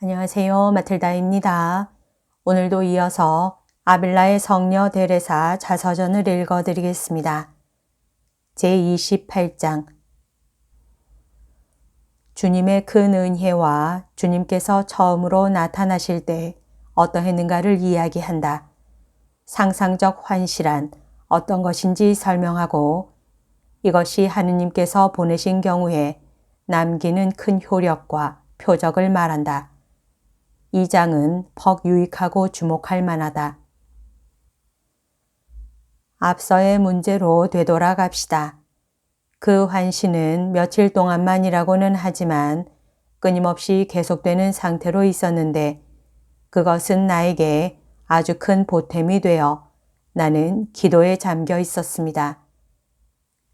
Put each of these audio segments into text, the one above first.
안녕하세요. 마틀다입니다. 오늘도 이어서 아빌라의 성녀 데레사 자서전을 읽어드리겠습니다. 제28장 주님의 큰 은혜와 주님께서 처음으로 나타나실 때 어떠했는가를 이야기한다. 상상적 환시란 어떤 것인지 설명하고 이것이 하느님께서 보내신 경우에 남기는 큰 효력과 표적을 말한다. 이 장은 퍽 유익하고 주목할 만하다. 앞서의 문제로 되돌아갑시다. 그 환시는 며칠 동안만이라고는 하지만 끊임없이 계속되는 상태로 있었는데 그것은 나에게 아주 큰 보탬이 되어 나는 기도에 잠겨 있었습니다.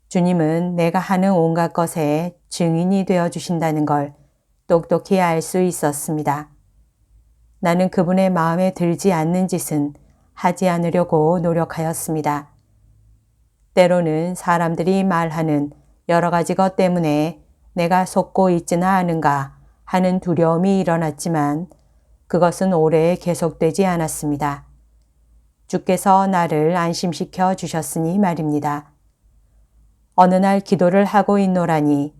주님은 내가 하는 온갖 것에 증인이 되어 주신다는 걸 똑똑히 알 수 있었습니다. 나는 그분의 마음에 들지 않는 짓은 하지 않으려고 노력하였습니다. 때로는 사람들이 말하는 여러 가지 것 때문에 내가 속고 있지나 않은가 하는 두려움이 일어났지만 그것은 오래 계속되지 않았습니다. 주께서 나를 안심시켜 주셨으니 말입니다. 어느 날 기도를 하고 있노라니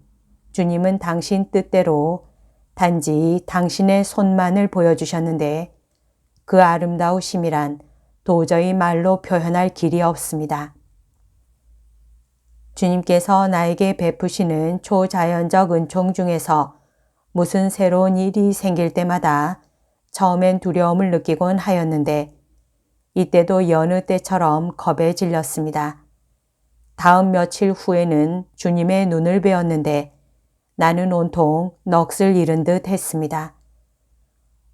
주님은 당신 뜻대로 단지 당신의 손만을 보여주셨는데 그 아름다우심이란 도저히 말로 표현할 길이 없습니다. 주님께서 나에게 베푸시는 초자연적 은총 중에서 무슨 새로운 일이 생길 때마다 처음엔 두려움을 느끼곤 하였는데 이때도 여느 때처럼 겁에 질렸습니다. 다음 며칠 후에는 주님의 눈을 배웠는데 나는 온통 넋을 잃은 듯 했습니다.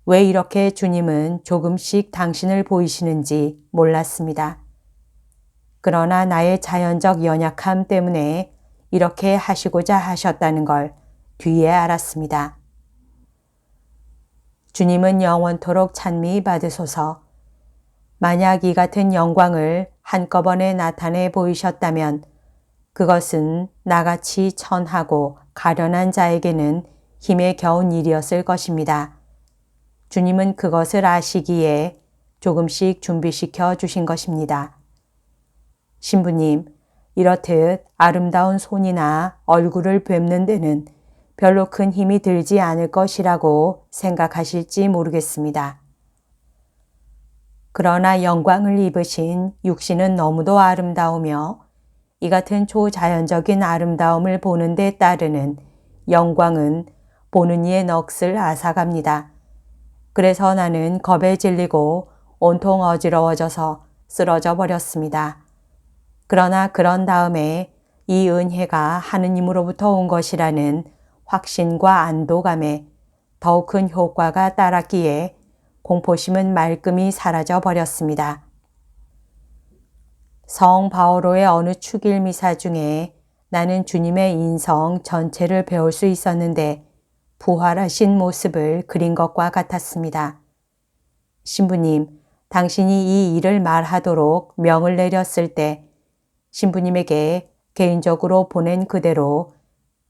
왜 이렇게 주님은 조금씩 당신을 보이시는지 몰랐습니다. 그러나 나의 자연적 연약함 때문에 이렇게 하시고자 하셨다는 걸 뒤에 알았습니다. 주님은 영원토록 찬미 받으소서. 만약 이 같은 영광을 한꺼번에 나타내 보이셨다면 그것은 나같이 천하고 가련한 자에게는 힘에 겨운 일이었을 것입니다. 주님은 그것을 아시기에 조금씩 준비시켜 주신 것입니다. 신부님, 이렇듯 아름다운 손이나 얼굴을 뵙는 데는 별로 큰 힘이 들지 않을 것이라고 생각하실지 모르겠습니다. 그러나 영광을 입으신 육신은 너무도 아름다우며 이 같은 초자연적인 아름다움을 보는 데 따르는 영광은 보는 이의 넋을 앗아갑니다. 그래서 나는 겁에 질리고 온통 어지러워져서 쓰러져 버렸습니다. 그러나 그런 다음에 이 은혜가 하느님으로부터 온 것이라는 확신과 안도감에 더욱 큰 효과가 따랐기에 공포심은 말끔히 사라져 버렸습니다. 성 바오로의 어느 축일 미사 중에 나는 주님의 인성 전체를 배울 수 있었는데 부활하신 모습을 그린 것과 같았습니다. 신부님, 당신이 이 일을 말하도록 명을 내렸을 때 신부님에게 개인적으로 보낸 그대로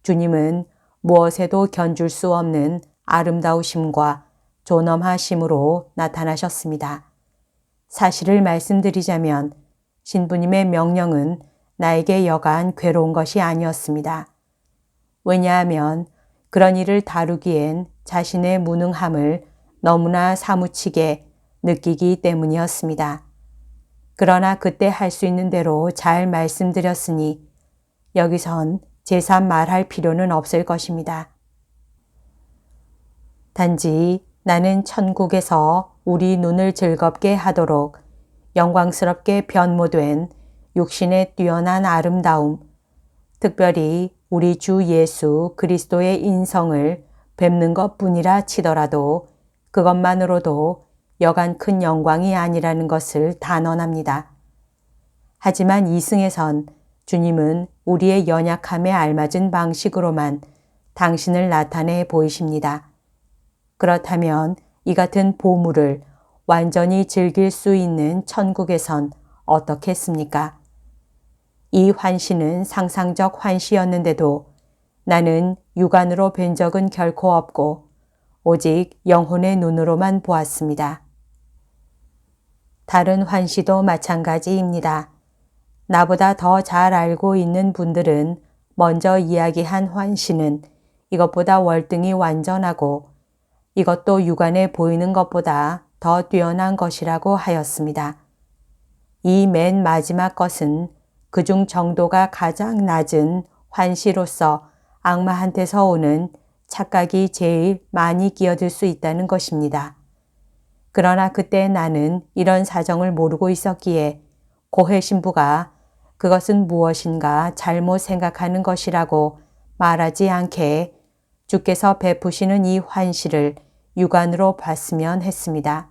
주님은 무엇에도 견줄 수 없는 아름다우심과 존엄하심으로 나타나셨습니다. 사실을 말씀드리자면 신부님의 명령은 나에게 여간 괴로운 것이 아니었습니다. 왜냐하면 그런 일을 다루기엔 자신의 무능함을 너무나 사무치게 느끼기 때문이었습니다. 그러나 그때 할 수 있는 대로 잘 말씀드렸으니 여기선 재산 말할 필요는 없을 것입니다. 단지 나는 천국에서 우리 눈을 즐겁게 하도록 영광스럽게 변모된 육신의 뛰어난 아름다움, 특별히 우리 주 예수 그리스도의 인성을 뵙는 것뿐이라 치더라도 그것만으로도 여간 큰 영광이 아니라는 것을 단언합니다. 하지만 이승에선 주님은 우리의 연약함에 알맞은 방식으로만 당신을 나타내 보이십니다. 그렇다면 이 같은 보물을 완전히 즐길 수 있는 천국에선 어떻겠습니까? 이 환시는 상상적 환시였는데도 나는 육안으로 뵌 적은 결코 없고 오직 영혼의 눈으로만 보았습니다. 다른 환시도 마찬가지입니다. 나보다 더 잘 알고 있는 분들은 먼저 이야기한 환시는 이것보다 월등히 완전하고 이것도 육안에 보이는 것보다 더 뛰어난 것이라고 하였습니다. 이 맨 마지막 것은 그중 정도가 가장 낮은 환시로서 악마한테서 오는 착각이 제일 많이 끼어들 수 있다는 것입니다. 그러나 그때 나는 이런 사정을 모르고 있었기에 고해 신부가 그것은 무엇인가 잘못 생각하는 것이라고 말하지 않게 주께서 베푸시는 이 환시를 육안으로 봤으면 했습니다.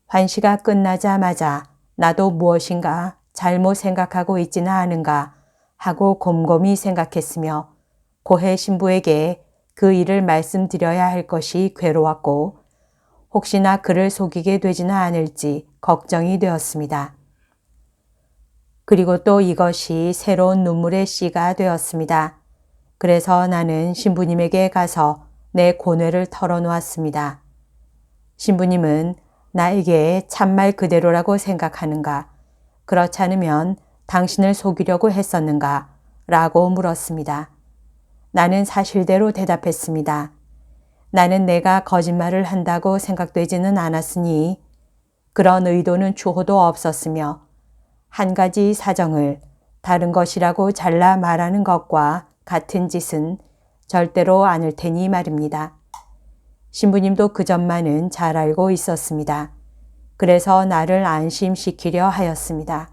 환시가 끝나자마자 나도 무엇인가 잘못 생각하고 있지는 않은가 하고 곰곰이 생각했으며 고해 신부에게 그 일을 말씀드려야 할 것이 괴로웠고 혹시나 그를 속이게 되지는 않을지 걱정이 되었습니다. 그리고 또 이것이 새로운 눈물의 씨가 되었습니다. 그래서 나는 신부님에게 가서 내 고뇌를 털어놓았습니다. 신부님은 나에게 참말 그대로라고 생각하는가? 그렇지 않으면 당신을 속이려고 했었는가? 라고 물었습니다. 나는 사실대로 대답했습니다. 나는 내가 거짓말을 한다고 생각되지는 않았으니 그런 의도는 추호도 없었으며 한 가지 사정을 다른 것이라고 잘라 말하는 것과 같은 짓은 절대로 않을 테니 말입니다. 신부님도 그 점만은 잘 알고 있었습니다. 그래서 나를 안심시키려 하였습니다.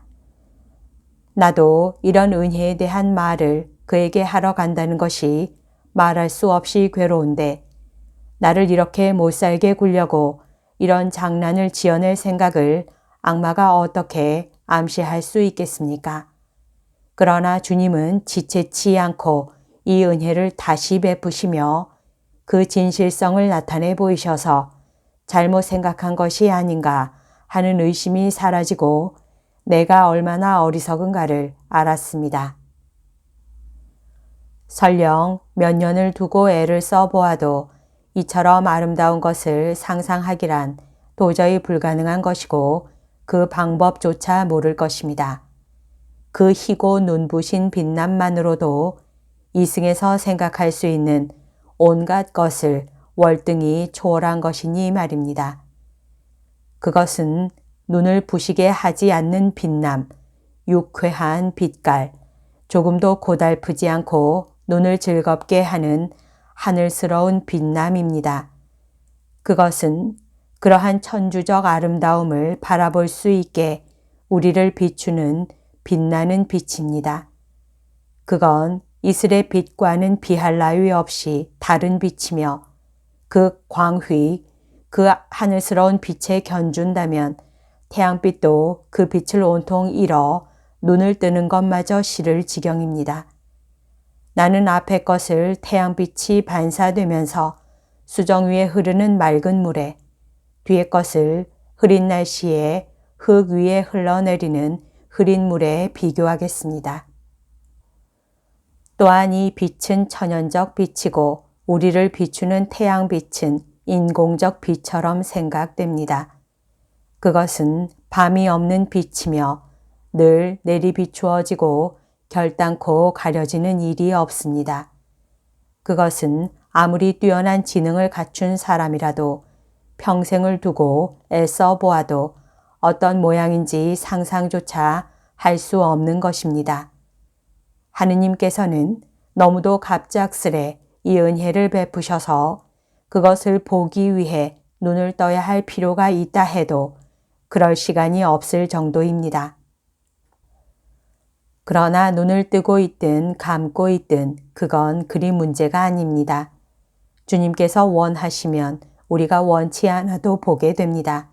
나도 이런 은혜에 대한 말을 그에게 하러 간다는 것이 말할 수 없이 괴로운데 나를 이렇게 못살게 굴려고 이런 장난을 지어낼 생각을 악마가 어떻게 암시할 수 있겠습니까? 그러나 주님은 지체치 않고 이 은혜를 다시 베푸시며 그 진실성을 나타내 보이셔서 잘못 생각한 것이 아닌가 하는 의심이 사라지고 내가 얼마나 어리석은가를 알았습니다. 설령 몇 년을 두고 애를 써보아도 이처럼 아름다운 것을 상상하기란 도저히 불가능한 것이고 그 방법조차 모를 것입니다. 그 희고 눈부신 빛남만으로도 이승에서 생각할 수 있는 온갖 것을 월등히 초월한 것이니 말입니다. 그것은 눈을 부시게 하지 않는 빛남, 유쾌한 빛깔, 조금도 고달프지 않고 눈을 즐겁게 하는 하늘스러운 빛남입니다. 그것은 그러한 천주적 아름다움을 바라볼 수 있게 우리를 비추는 빛나는 빛입니다. 그건 이슬의 빛과는 비할 나위 없이 다른 빛이며 그 광휘, 그 하늘스러운 빛에 견준다면 태양빛도 그 빛을 온통 잃어 눈을 뜨는 것마저 싫을 지경입니다. 나는 앞의 것을 태양빛이 반사되면서 수정 위에 흐르는 맑은 물에, 뒤의 것을 흐린 날씨에 흙 위에 흘러내리는 흐린 물에 비교하겠습니다. 또한 이 빛은 천연적 빛이고 우리를 비추는 태양빛은 인공적 빛처럼 생각됩니다. 그것은 밤이 없는 빛이며 늘 내리비추어지고 결단코 가려지는 일이 없습니다. 그것은 아무리 뛰어난 지능을 갖춘 사람이라도 평생을 두고 애써 보아도 어떤 모양인지 상상조차 할 수 없는 것입니다. 하느님께서는 너무도 갑작스레 이 은혜를 베푸셔서 그것을 보기 위해 눈을 떠야 할 필요가 있다 해도 그럴 시간이 없을 정도입니다. 그러나 눈을 뜨고 있든 감고 있든 그건 그리 문제가 아닙니다. 주님께서 원하시면 우리가 원치 않아도 보게 됩니다.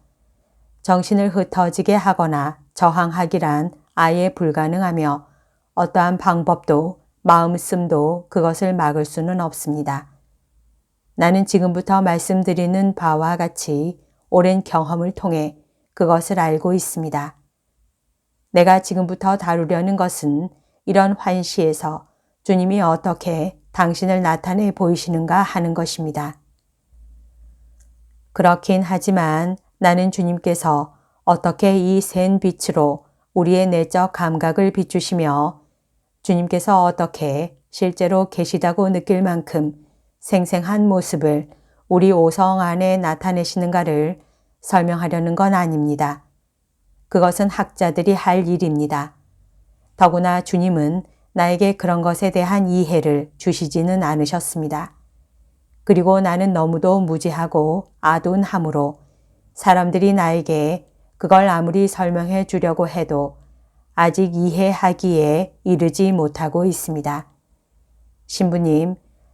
정신을 흩어지게 하거나 저항하기란 아예 불가능하며 어떠한 방법도 마음씀도 그것을 막을 수는 없습니다. 나는 지금부터 말씀드리는 바와 같이 오랜 경험을 통해 그것을 알고 있습니다. 내가 지금부터 다루려는 것은 이런 환시에서 주님이 어떻게 당신을 나타내 보이시는가 하는 것입니다. 그렇긴 하지만 나는 주님께서 어떻게 이 센 빛으로 우리의 내적 감각을 비추시며 주님께서 어떻게 실제로 계시다고 느낄 만큼 생생한 모습을 우리 오성 안에 나타내시는가를 설명하려는 건 아닙니다. 그것은 학자들이 할 일입니다. 더구나 주님은 나에게 그런 것에 대한 이해를 주시지는 않으셨습니다. 그리고 나는 너무도 무지하고 아둔하므로 사람들이 나에게 그걸 아무리 설명해 주려고 해도 아직 이해하기에 이르지 못하고 있습니다.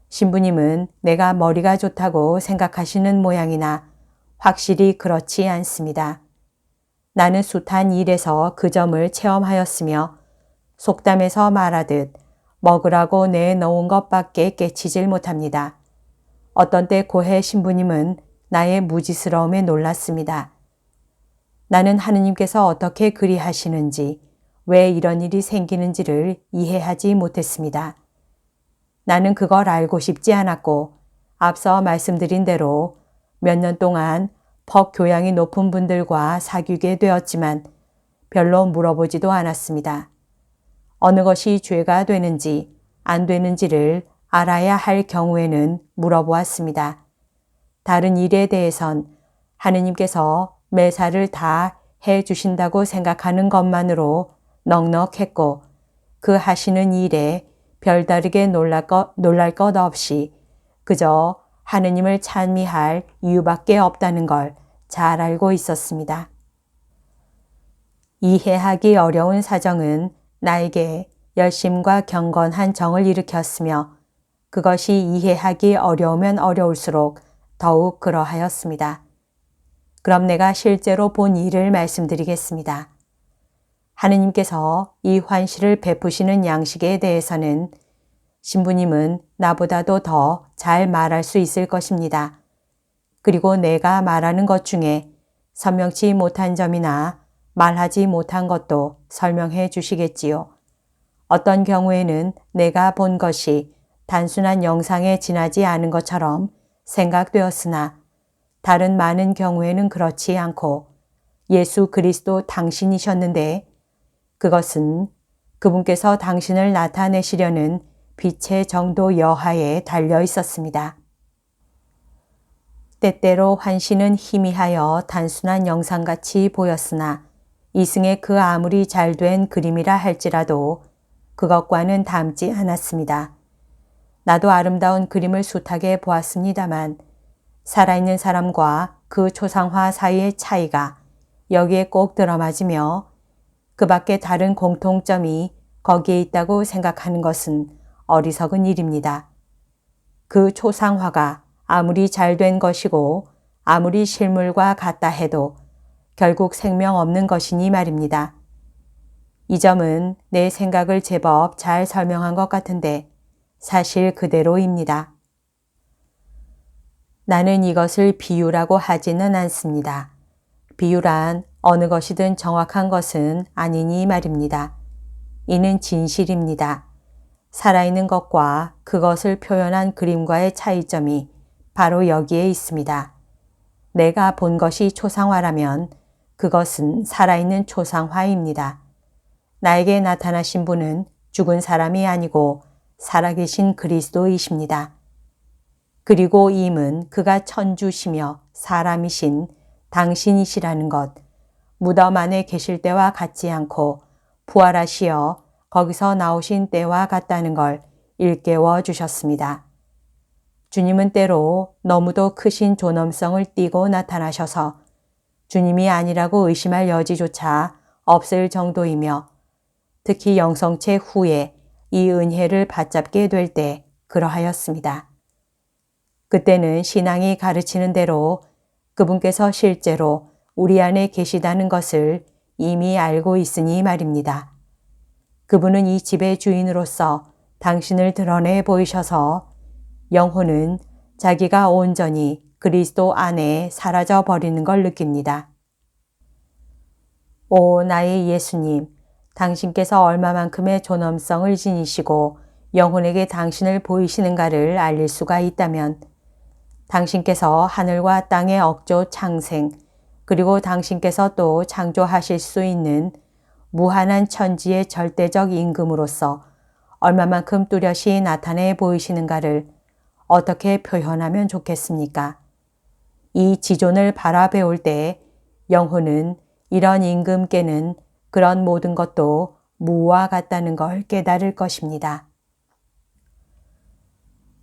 신부님은 내가 머리가 좋다고 생각하시는 모양이나 확실히 그렇지 않습니다. 나는 숱한 일에서 그 점을 체험하였으며 속담에서 말하듯 먹으라고 내놓은 것밖에 깨치질 못합니다. 어떤 때 고해 신부님은 나의 무지스러움에 놀랐습니다. 나는 하느님께서 어떻게 그리 하시는지, 왜 이런 일이 생기는지를 이해하지 못했습니다. 나는 그걸 알고 싶지 않았고 앞서 말씀드린 대로 몇 년 동안 퍽 교양이 높은 분들과 사귀게 되었지만 별로 물어보지도 않았습니다. 어느 것이 죄가 되는지 안 되는지를 알아야 할 경우에는 물어보았습니다. 다른 일에 대해선 하느님께서 매사를 다 해주신다고 생각하는 것만으로 넉넉했고 그 하시는 일에 별다르게 놀랄 것 없이 그저 하느님을 찬미할 이유밖에 없다는 걸 잘 알고 있었습니다. 이해하기 어려운 사정은 나에게 열심과 경건한 정을 일으켰으며 그것이 이해하기 어려우면 어려울수록 더욱 그러하였습니다. 그럼 내가 실제로 본 일을 말씀드리겠습니다. 하느님께서 이 환시를 베푸시는 양식에 대해서는 신부님은 나보다도 더 잘 말할 수 있을 것입니다. 그리고 내가 말하는 것 중에 선명치 못한 점이나 말하지 못한 것도 설명해 주시겠지요. 어떤 경우에는 내가 본 것이 단순한 영상에 지나지 않은 것처럼 생각되었으나 다른 많은 경우에는 그렇지 않고 예수 그리스도 당신이셨는데 그것은 그분께서 당신을 나타내시려는 빛의 정도 여하에 달려 있었습니다. 때때로 환시는 희미하여 단순한 영상같이 보였으나 이승에 그 아무리 잘된 그림이라 할지라도 그것과는 닮지 않았습니다. 나도 아름다운 그림을 숱하게 보았습니다만 살아있는 사람과 그 초상화 사이의 차이가 여기에 꼭 들어맞으며 그 밖에 다른 공통점이 거기에 있다고 생각하는 것은 어리석은 일입니다. 그 초상화가 아무리 잘된 것이고 아무리 실물과 같다 해도 결국 생명 없는 것이니 말입니다. 이 점은 내 생각을 제법 잘 설명한 것 같은데 사실 그대로입니다. 나는 이것을 비유라고 하지는 않습니다. 비유란 어느 것이든 정확한 것은 아니니 말입니다. 이는 진실입니다. 살아있는 것과 그것을 표현한 그림과의 차이점이 바로 여기에 있습니다. 내가 본 것이 초상화라면 그것은 살아있는 초상화입니다. 나에게 나타나신 분은 죽은 사람이 아니고 살아계신 그리스도이십니다. 그리고 임은 그가 천주시며 사람이신 당신이시라는 것, 무덤 안에 계실 때와 같지 않고 부활하시어 거기서 나오신 때와 같다는 걸 일깨워 주셨습니다. 주님은 때로 너무도 크신 존엄성을 띠고 나타나셔서 주님이 아니라고 의심할 여지조차 없을 정도이며 특히 영성체 후에 이 은혜를 받잡게 될 때 그러하였습니다. 그때는 신앙이 가르치는 대로 그분께서 실제로 우리 안에 계시다는 것을 이미 알고 있으니 말입니다. 그분은 이 집의 주인으로서 당신을 드러내 보이셔서 영혼은 자기가 온전히 그리스도 안에 사라져 버리는 걸 느낍니다. 오 나의 예수님, 당신께서 얼마만큼의 존엄성을 지니시고 영혼에게 당신을 보이시는가를 알릴 수가 있다면 당신께서 하늘과 땅의 억조 창생, 그리고 당신께서 또 창조하실 수 있는 무한한 천지의 절대적 임금으로서 얼마만큼 뚜렷이 나타내 보이시는가를 어떻게 표현하면 좋겠습니까? 이 지존을 바라배울 때 영혼은 이런 임금께는 그런 모든 것도 무와 같다는 걸 깨달을 것입니다.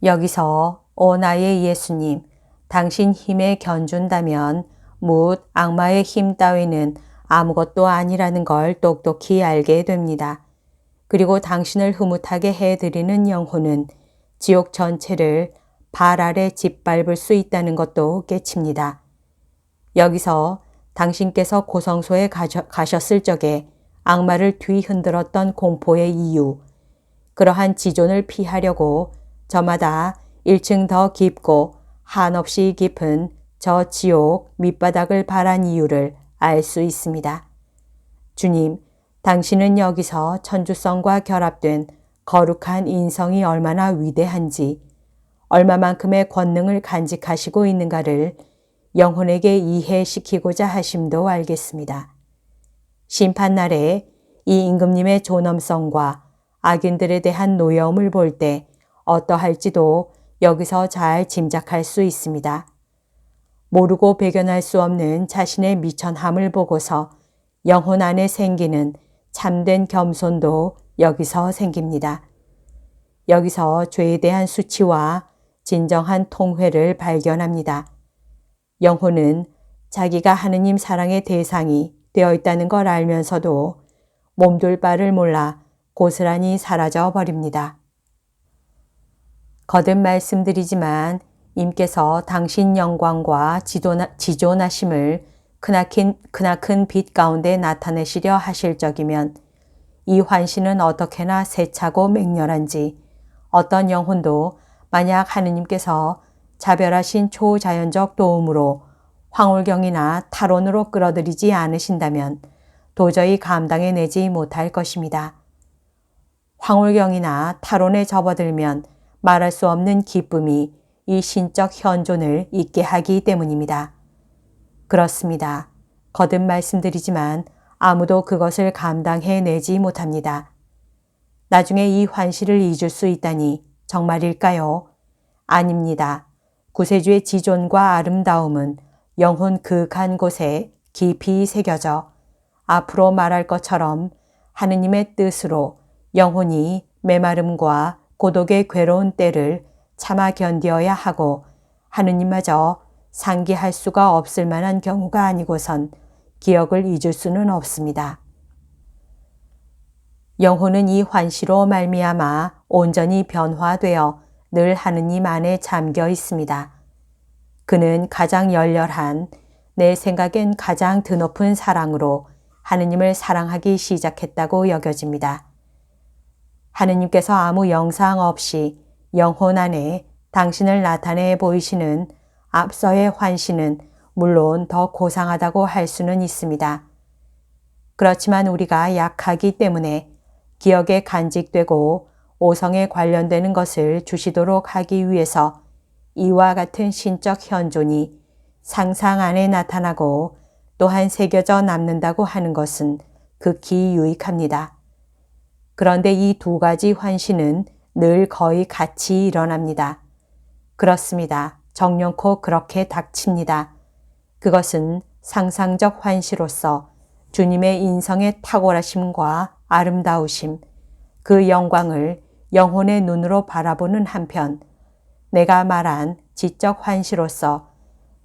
여기서 오 나의 예수님, 당신 힘에 견준다면 뭇 악마의 힘 따위는 아무것도 아니라는 걸 똑똑히 알게 됩니다. 그리고 당신을 흐뭇하게 해드리는 영혼은 지옥 전체를 발 아래 짓밟을 수 있다는 것도 깨칩니다. 여기서 당신께서 고성소에 가셨을 적에 악마를 뒤흔들었던 공포의 이유, 그러한 지존을 피하려고 저마다 1층 더 깊고 한없이 깊은 저 지옥 밑바닥을 바란 이유를 알 수 있습니다. 주님, 당신은 여기서 천주성과 결합된 거룩한 인성이 얼마나 위대한지, 얼마만큼의 권능을 간직하시고 있는가를 영혼에게 이해시키고자 하심도 알겠습니다. 심판날에 이 임금님의 존엄성과 악인들에 대한 노여움을 볼 때 어떠할지도 여기서 잘 짐작할 수 있습니다. 모르고 배견할 수 없는 자신의 미천함을 보고서 영혼 안에 생기는 참된 겸손도 여기서 생깁니다. 여기서 죄에 대한 수치와 진정한 통회를 발견합니다. 영혼은 자기가 하느님 사랑의 대상이 되어 있다는 걸 알면서도 몸둘 바를 몰라 고스란히 사라져 버립니다. 거듭 말씀드리지만 임께서 당신 영광과 지존하심을 크나큰 빛 가운데 나타내시려 하실 적이면 이 환신은 어떻게나 세차고 맹렬한지 어떤 영혼도 만약 하느님께서 자별하신 초자연적 도움으로 황홀경이나 탈원으로 끌어들이지 않으신다면 도저히 감당해내지 못할 것입니다. 황홀경이나 탈원에 접어들면 말할 수 없는 기쁨이 이 신적 현존을 잊게 하기 때문입니다. 그렇습니다. 거듭 말씀드리지만 아무도 그것을 감당해내지 못합니다. 나중에 이 환시를 잊을 수 있다니 정말일까요? 아닙니다. 구세주의 지존과 아름다움은 영혼 극한 곳에 깊이 새겨져 앞으로 말할 것처럼 하느님의 뜻으로 영혼이 메마름과 고독의 괴로운 때를 참아 견디어야 하고 하느님마저 상기할 수가 없을 만한 경우가 아니고선 기억을 잊을 수는 없습니다. 영혼은 이 환시로 말미암아 온전히 변화되어 늘 하느님 안에 잠겨 있습니다. 그는 가장 열렬한, 내 생각엔 가장 드높은 사랑으로 하느님을 사랑하기 시작했다고 여겨집니다. 하느님께서 아무 영상 없이 영혼 안에 당신을 나타내 보이시는 앞서의 환시는 물론 더 고상하다고 할 수는 있습니다. 그렇지만 우리가 약하기 때문에 기억에 간직되고 오성에 관련되는 것을 주시도록 하기 위해서 이와 같은 신적 현존이 상상 안에 나타나고 또한 새겨져 남는다고 하는 것은 극히 유익합니다. 그런데 이 두 가지 환시는 늘 거의 같이 일어납니다. 그렇습니다. 정령코 그렇게 닥칩니다. 그것은 상상적 환시로서 주님의 인성의 탁월하심과 아름다우심, 그 영광을 영혼의 눈으로 바라보는 한편 내가 말한 지적 환시로서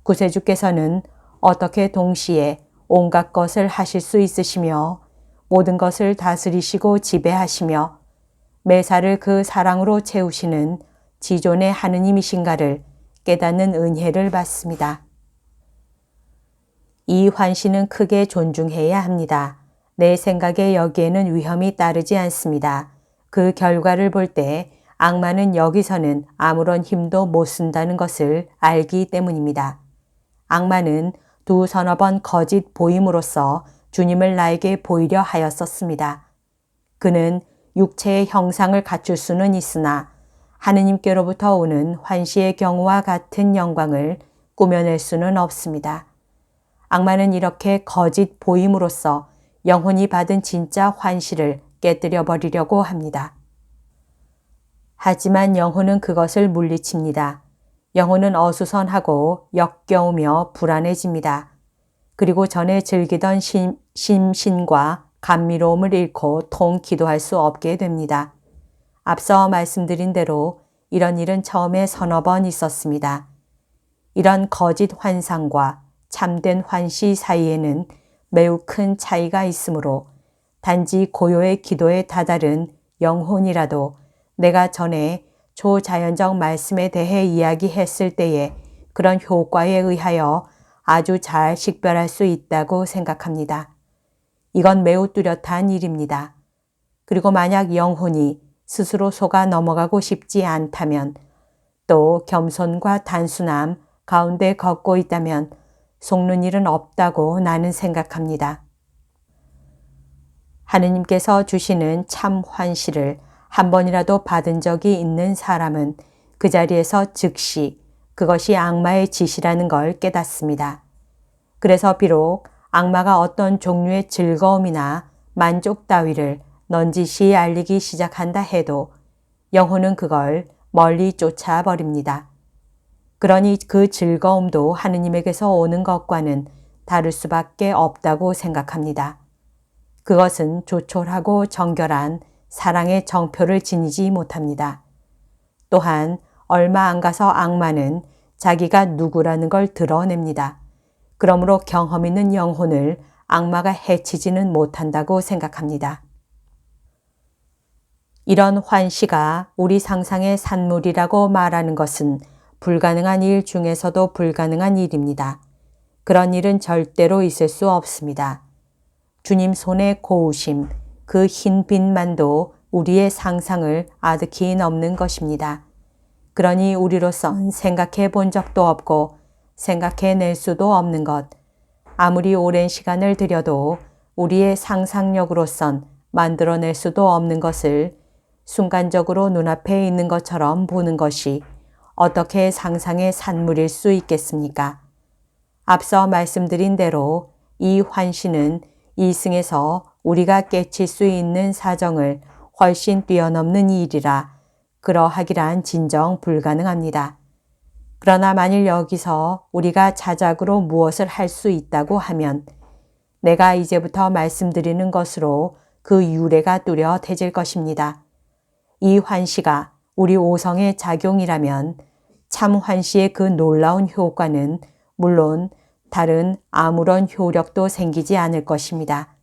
구세주께서는 어떻게 동시에 온갖 것을 하실 수 있으시며 모든 것을 다스리시고 지배하시며 매사를 그 사랑으로 채우시는 지존의 하느님이신가를 깨닫는 은혜를 받습니다. 이 환시는 크게 존중해야 합니다. 내 생각에 여기에는 위험이 따르지 않습니다. 그 결과를 볼 때 악마는 여기서는 아무런 힘도 못 쓴다는 것을 알기 때문입니다. 악마는 두 서너 번 거짓 보임으로써 주님을 나에게 보이려 하였었습니다. 그는 육체의 형상을 갖출 수는 있으나 하느님께로부터 오는 환시의 경우와 같은 영광을 꾸며낼 수는 없습니다. 악마는 이렇게 거짓 보임으로써 영혼이 받은 진짜 환시를 깨뜨려 버리려고 합니다. 하지만 영혼은 그것을 물리칩니다. 영혼은 어수선하고 역겨우며 불안해집니다. 그리고 전에 즐기던 심신과 감미로움을 잃고 통 기도할 수 없게 됩니다. 앞서 말씀드린 대로 이런 일은 처음에 서너 번 있었습니다. 이런 거짓 환상과 참된 환시 사이에는 매우 큰 차이가 있으므로 단지 고요의 기도에 다다른 영혼이라도 내가 전에 초자연적 말씀에 대해 이야기했을 때에 그런 효과에 의하여 아주 잘 식별할 수 있다고 생각합니다. 이건 매우 뚜렷한 일입니다. 그리고 만약 영혼이 스스로 속아 넘어가고 싶지 않다면 또 겸손과 단순함 가운데 걷고 있다면 속는 일은 없다고 나는 생각합니다. 하느님께서 주시는 참 환시를 한 번이라도 받은 적이 있는 사람은 그 자리에서 즉시 그것이 악마의 짓이라는 걸 깨닫습니다. 그래서 비록 악마가 어떤 종류의 즐거움이나 만족 따위를 넌지시 알리기 시작한다 해도 영혼은 그걸 멀리 쫓아버립니다. 그러니 그 즐거움도 하느님에게서 오는 것과는 다를 수밖에 없다고 생각합니다. 그것은 조촐하고 정결한 사랑의 정표를 지니지 못합니다. 또한 얼마 안 가서 악마는 자기가 누구라는 걸 드러냅니다. 그러므로 경험 있는 영혼을 악마가 해치지는 못한다고 생각합니다. 이런 환시가 우리 상상의 산물이라고 말하는 것은 불가능한 일 중에서도 불가능한 일입니다. 그런 일은 절대로 있을 수 없습니다. 주님 손의 고우심, 그 흰 빛만도 우리의 상상을 아득히 넘는 것입니다. 그러니 우리로선 생각해 본 적도 없고 생각해낼 수도 없는 것, 아무리 오랜 시간을 들여도 우리의 상상력으로선 만들어낼 수도 없는 것을 순간적으로 눈앞에 있는 것처럼 보는 것이 어떻게 상상의 산물일 수 있겠습니까? 앞서 말씀드린 대로 이 환시는 이승에서 우리가 깨칠 수 있는 사정을 훨씬 뛰어넘는 일이라 그러하기란 진정 불가능합니다. 그러나 만일 여기서 우리가 자작으로 무엇을 할 수 있다고 하면 내가 이제부터 말씀드리는 것으로 그 유래가 뚜렷해질 것입니다. 이 환시가 우리 오성의 작용이라면 참 환시의 그 놀라운 효과는 물론 다른 아무런 효력도 생기지 않을 것입니다.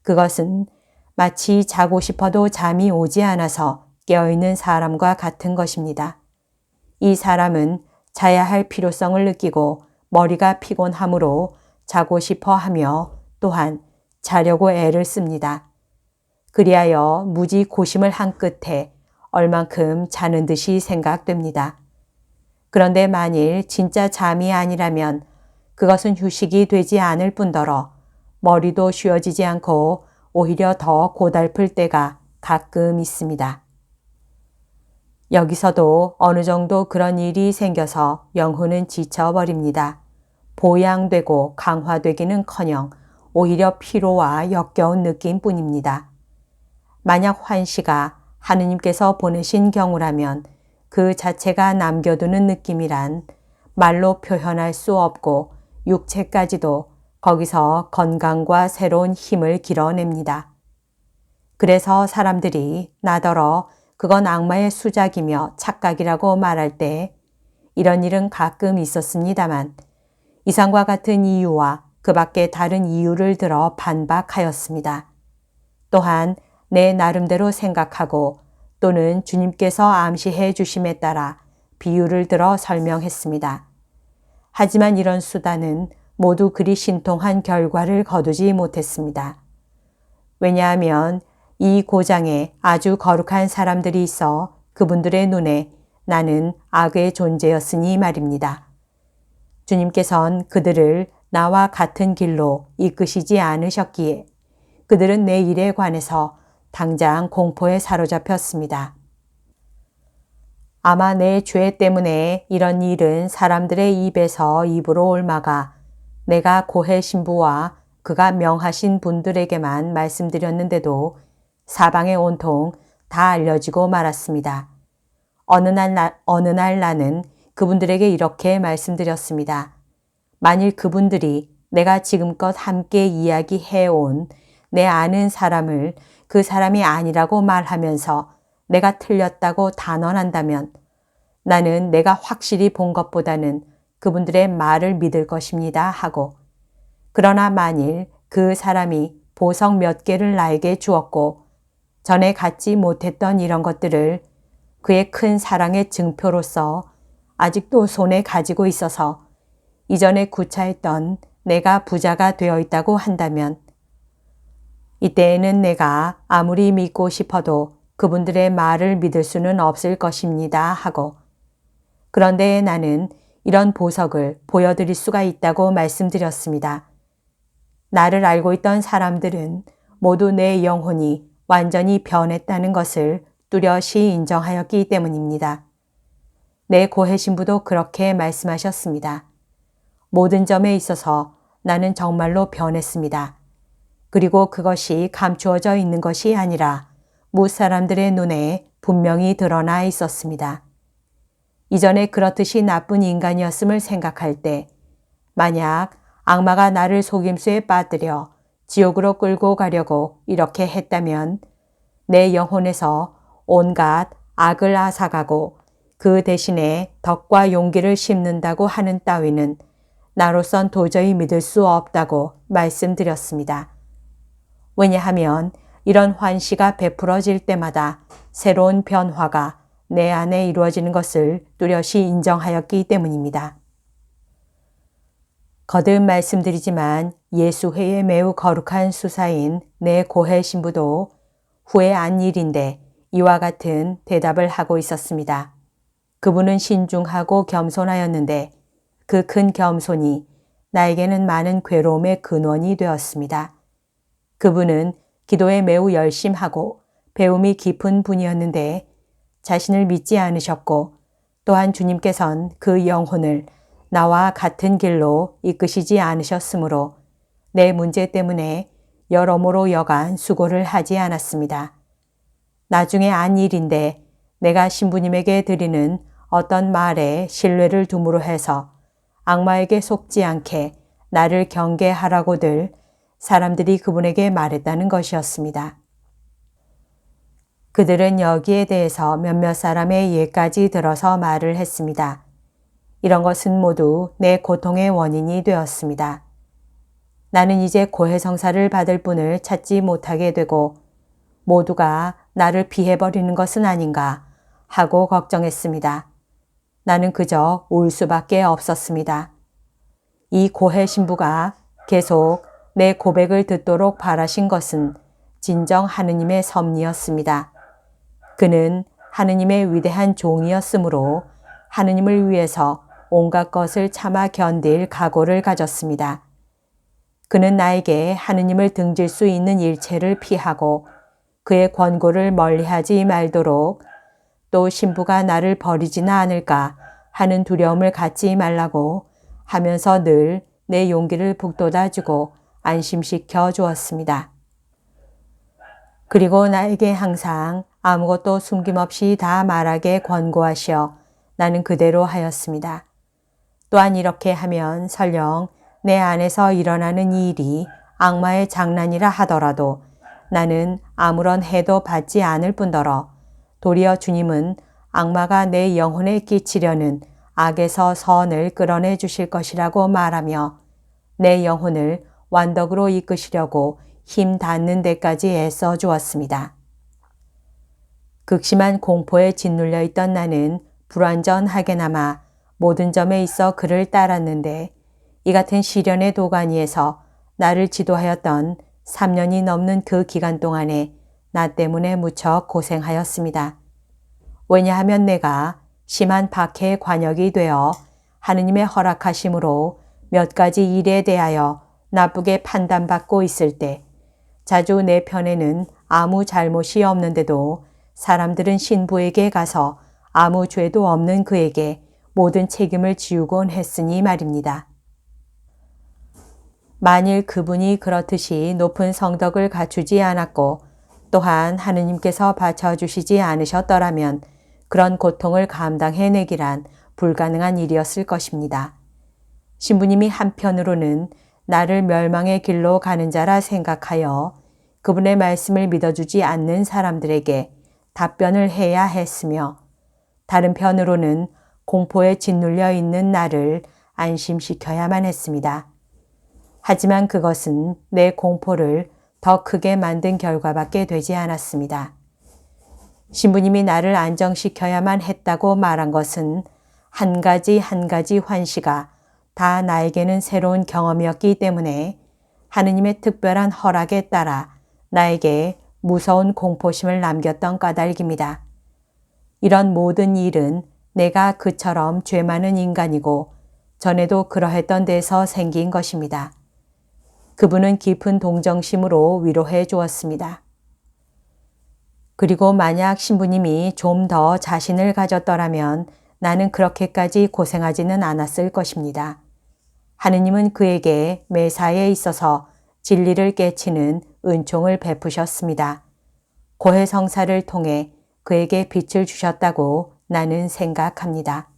그것은 마치 자고 싶어도 잠이 오지 않아서 깨어있는 사람과 같은 것입니다. 이 사람은 자야 할 필요성을 느끼고 머리가 피곤하므로 자고 싶어 하며 또한 자려고 애를 씁니다. 그리하여 무지 고심을 한 끝에 얼만큼 자는 듯이 생각됩니다. 그런데 만일 진짜 잠이 아니라면 그것은 휴식이 되지 않을 뿐더러 머리도 쉬어지지 않고 오히려 더 고달플 때가 가끔 있습니다. 여기서도 어느 정도 그런 일이 생겨서 영혼은 지쳐버립니다. 보양되고 강화되기는커녕 오히려 피로와 역겨운 느낌뿐입니다. 만약 환시가 하느님께서 보내신 경우라면 그 자체가 남겨두는 느낌이란 말로 표현할 수 없고 육체까지도 거기서 건강과 새로운 힘을 길어냅니다. 그래서 사람들이 나더러 그건 악마의 수작이며 착각이라고 말할 때 이런 일은 가끔 있었습니다만 이상과 같은 이유와 그 밖에 다른 이유를 들어 반박하였습니다. 또한 내 나름대로 생각하고 또는 주님께서 암시해 주심에 따라 비유를 들어 설명했습니다. 하지만 이런 수단은 모두 그리 신통한 결과를 거두지 못했습니다. 왜냐하면 이 고장에 아주 거룩한 사람들이 있어 그분들의 눈에 나는 악의 존재였으니 말입니다. 주님께서는 그들을 나와 같은 길로 이끄시지 않으셨기에 그들은 내 일에 관해서 당장 공포에 사로잡혔습니다. 아마 내 죄 때문에 이런 일은 사람들의 입에서 입으로 옮아가 내가 고해 신부와 그가 명하신 분들에게만 말씀드렸는데도 사방에 온통 다 알려지고 말았습니다. 어느 날 나는 그분들에게 이렇게 말씀드렸습니다. 만일 그분들이 내가 지금껏 함께 이야기해온 내 아는 사람을 그 사람이 아니라고 말하면서 내가 틀렸다고 단언한다면 나는 내가 확실히 본 것보다는 그분들의 말을 믿을 것입니다 하고, 그러나 만일 그 사람이 보석 몇 개를 나에게 주었고 전에 갖지 못했던 이런 것들을 그의 큰 사랑의 증표로서 아직도 손에 가지고 있어서 이전에 구차했던 내가 부자가 되어 있다고 한다면 이때에는 내가 아무리 믿고 싶어도 그분들의 말을 믿을 수는 없을 것입니다 하고, 그런데 나는 이런 보석을 보여드릴 수가 있다고 말씀드렸습니다. 나를 알고 있던 사람들은 모두 내 영혼이 완전히 변했다는 것을 뚜렷이 인정하였기 때문입니다. 내 고해 신부도 그렇게 말씀하셨습니다. 모든 점에 있어서 나는 정말로 변했습니다. 그리고 그것이 감추어져 있는 것이 아니라 무사람들의 눈에 분명히 드러나 있었습니다. 이전에 그렇듯이 나쁜 인간이었음을 생각할 때 만약 악마가 나를 속임수에 빠뜨려 지옥으로 끌고 가려고 이렇게 했다면 내 영혼에서 온갖 악을 앗아가고 그 대신에 덕과 용기를 심는다고 하는 따위는 나로선 도저히 믿을 수 없다고 말씀드렸습니다. 왜냐하면 이런 환시가 베풀어질 때마다 새로운 변화가 내 안에 이루어지는 것을 뚜렷이 인정하였기 때문입니다. 거듭 말씀드리지만 예수회의 매우 거룩한 수사인 내 고해 신부도 후에 안 일인데 이와 같은 대답을 하고 있었습니다. 그분은 신중하고 겸손하였는데 그 큰 겸손이 나에게는 많은 괴로움의 근원이 되었습니다. 그분은 기도에 매우 열심하고 배움이 깊은 분이었는데 자신을 믿지 않으셨고 또한 주님께서는 그 영혼을 나와 같은 길로 이끄시지 않으셨으므로 내 문제 때문에 여러모로 여간 수고를 하지 않았습니다. 나중에 안 일인데 내가 신부님에게 드리는 어떤 말에 신뢰를 둠으로 해서 악마에게 속지 않게 나를 경계하라고들 사람들이 그분에게 말했다는 것이었습니다. 그들은 여기에 대해서 몇몇 사람의 예까지 들어서 말을 했습니다. 이런 것은 모두 내 고통의 원인이 되었습니다. 나는 이제 고해성사를 받을 분을 찾지 못하게 되고 모두가 나를 피해버리는 것은 아닌가 하고 걱정했습니다. 나는 그저 울 수밖에 없었습니다. 이 고해 신부가 계속 내 고백을 듣도록 바라신 것은 진정 하느님의 섭리였습니다. 그는 하느님의 위대한 종이었으므로 하느님을 위해서 온갖 것을 참아 견딜 각오를 가졌습니다. 그는 나에게 하느님을 등질 수 있는 일체를 피하고 그의 권고를 멀리하지 말도록 또 신부가 나를 버리지는 않을까 하는 두려움을 갖지 말라고 하면서 늘 내 용기를 북돋아주고 안심시켜 주었습니다. 그리고 나에게 항상 아무것도 숨김없이 다 말하게 권고하시어 나는 그대로 하였습니다. 또한 이렇게 하면 설령 내 안에서 일어나는 이 일이 악마의 장난이라 하더라도 나는 아무런 해도 받지 않을 뿐더러 도리어 주님은 악마가 내 영혼에 끼치려는 악에서 선을 끌어내 주실 것이라고 말하며 내 영혼을 완덕으로 이끄시려고 힘 닿는 데까지 애써 주었습니다. 극심한 공포에 짓눌려 있던 나는 불완전하게나마 모든 점에 있어 그를 따랐는데 이 같은 시련의 도가니에서 나를 지도하였던 3년이 넘는 그 기간 동안에 나 때문에 무척 고생하였습니다. 왜냐하면 내가 심한 박해의 관역이 되어 하느님의 허락하심으로 몇 가지 일에 대하여 나쁘게 판단받고 있을 때 자주 내 편에는 아무 잘못이 없는데도 사람들은 신부에게 가서 아무 죄도 없는 그에게 모든 책임을 지우곤 했으니 말입니다. 만일 그분이 그렇듯이 높은 성덕을 갖추지 않았고 또한 하느님께서 바쳐주시지 않으셨더라면 그런 고통을 감당해내기란 불가능한 일이었을 것입니다. 신부님이 한편으로는 나를 멸망의 길로 가는 자라 생각하여 그분의 말씀을 믿어주지 않는 사람들에게 답변을 해야 했으며 다른 편으로는 공포에 짓눌려 있는 나를 안심시켜야만 했습니다. 하지만 그것은 내 공포를 더 크게 만든 결과밖에 되지 않았습니다. 신부님이 나를 안정시켜야만 했다고 말한 것은 한 가지 한 가지 환시가 다 나에게는 새로운 경험이었기 때문에 하느님의 특별한 허락에 따라 나에게 무서운 공포심을 남겼던 까닭입니다. 이런 모든 일은 내가 그처럼 죄 많은 인간이고 전에도 그러했던 데서 생긴 것입니다. 그분은 깊은 동정심으로 위로해 주었습니다. 그리고 만약 신부님이 좀 더 자신을 가졌더라면 나는 그렇게까지 고생하지는 않았을 것입니다. 하느님은 그에게 매사에 있어서 진리를 깨치는 은총을 베푸셨습니다. 고해성사를 통해 그에게 빛을 주셨다고 나는 생각합니다.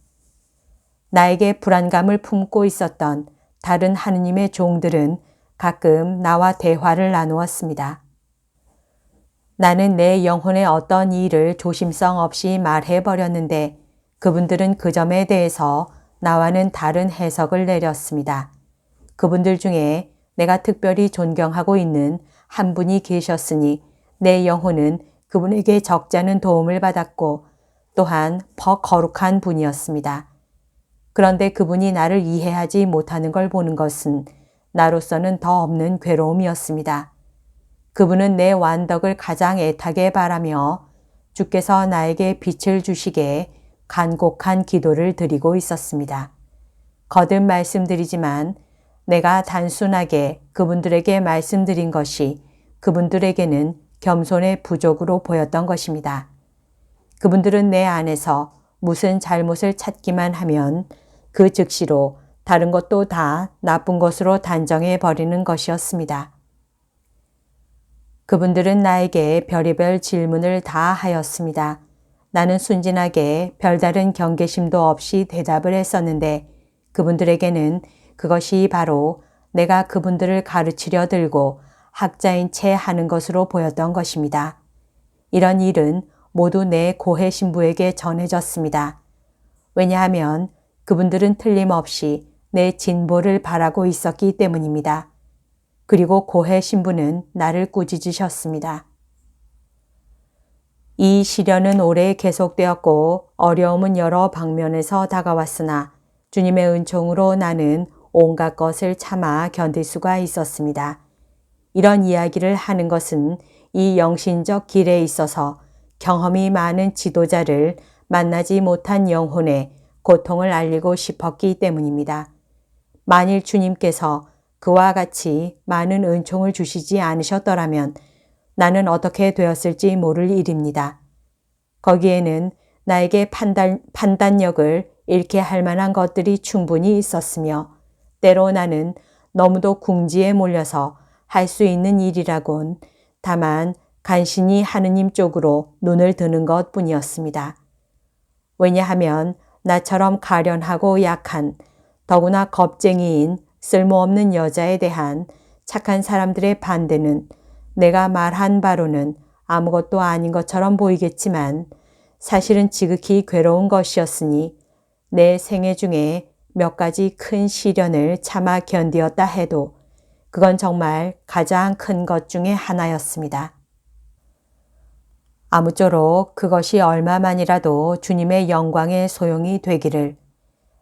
나에게 불안감을 품고 있었던 다른 하느님의 종들은 가끔 나와 대화를 나누었습니다. 나는 내 영혼의 어떤 일을 조심성 없이 말해버렸는데 그분들은 그 점에 대해서 나와는 다른 해석을 내렸습니다. 그분들 중에 내가 특별히 존경하고 있는 한 분이 계셨으니 내 영혼은 그분에게 적잖은 도움을 받았고 또한 더 거룩한 분이었습니다. 그런데 그분이 나를 이해하지 못하는 걸 보는 것은 나로서는 더 없는 괴로움이었습니다. 그분은 내 완덕을 가장 애타게 바라며 주께서 나에게 빛을 주시게 간곡한 기도를 드리고 있었습니다. 거듭 말씀드리지만 내가 단순하게 그분들에게 말씀드린 것이 그분들에게는 겸손의 부족으로 보였던 것입니다. 그분들은 내 안에서 무슨 잘못을 찾기만 하면 그 즉시로 다른 것도 다 나쁜 것으로 단정해 버리는 것이었습니다. 그분들은 나에게 별의별 질문을 다 하였습니다. 나는 순진하게 별다른 경계심도 없이 대답을 했었는데 그분들에게는 그것이 바로 내가 그분들을 가르치려 들고 학자인 채 하는 것으로 보였던 것입니다. 이런 일은 모두 내 고해 신부에게 전해졌습니다. 왜냐하면 그분들은 틀림없이 내 진보를 바라고 있었기 때문입니다. 그리고 고해 신부는 나를 꾸짖으셨습니다. 이 시련은 오래 계속되었고 어려움은 여러 방면에서 다가왔으나 주님의 은총으로 나는 온갖 것을 참아 견딜 수가 있었습니다. 이런 이야기를 하는 것은 이 영신적 길에 있어서 경험이 많은 지도자를 만나지 못한 영혼의 고통을 알리고 싶었기 때문입니다. 만일 주님께서 그와 같이 많은 은총을 주시지 않으셨더라면 나는 어떻게 되었을지 모를 일입니다. 거기에는 나에게 판단력을 잃게 할 만한 것들이 충분히 있었으며 때로 나는 너무도 궁지에 몰려서 할 수 있는 일이라곤 다만 간신히 하느님 쪽으로 눈을 드는 것뿐이었습니다. 왜냐하면 나처럼 가련하고 약한 더구나 겁쟁이인 쓸모없는 여자에 대한 착한 사람들의 반대는 내가 말한 바로는 아무것도 아닌 것처럼 보이겠지만 사실은 지극히 괴로운 것이었으니 내 생애 중에 몇 가지 큰 시련을 참아 견디었다 해도 그건 정말 가장 큰 것 중에 하나였습니다. 아무쪼록 그것이 얼마만이라도 주님의 영광의 소용이 되기를.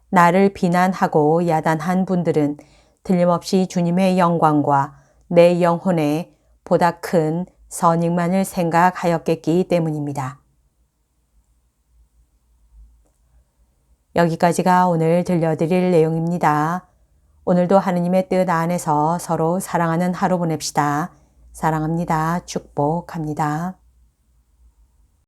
나를 비난하고 야단한 분들은 틀림없이 주님의 영광과 내 영혼의 보다 큰 선익만을 생각하였겠기 때문입니다. 여기까지가 오늘 들려드릴 내용입니다. 오늘도 하느님의 뜻 안에서 서로 사랑하는 하루 보냅시다. 사랑합니다. 축복합니다.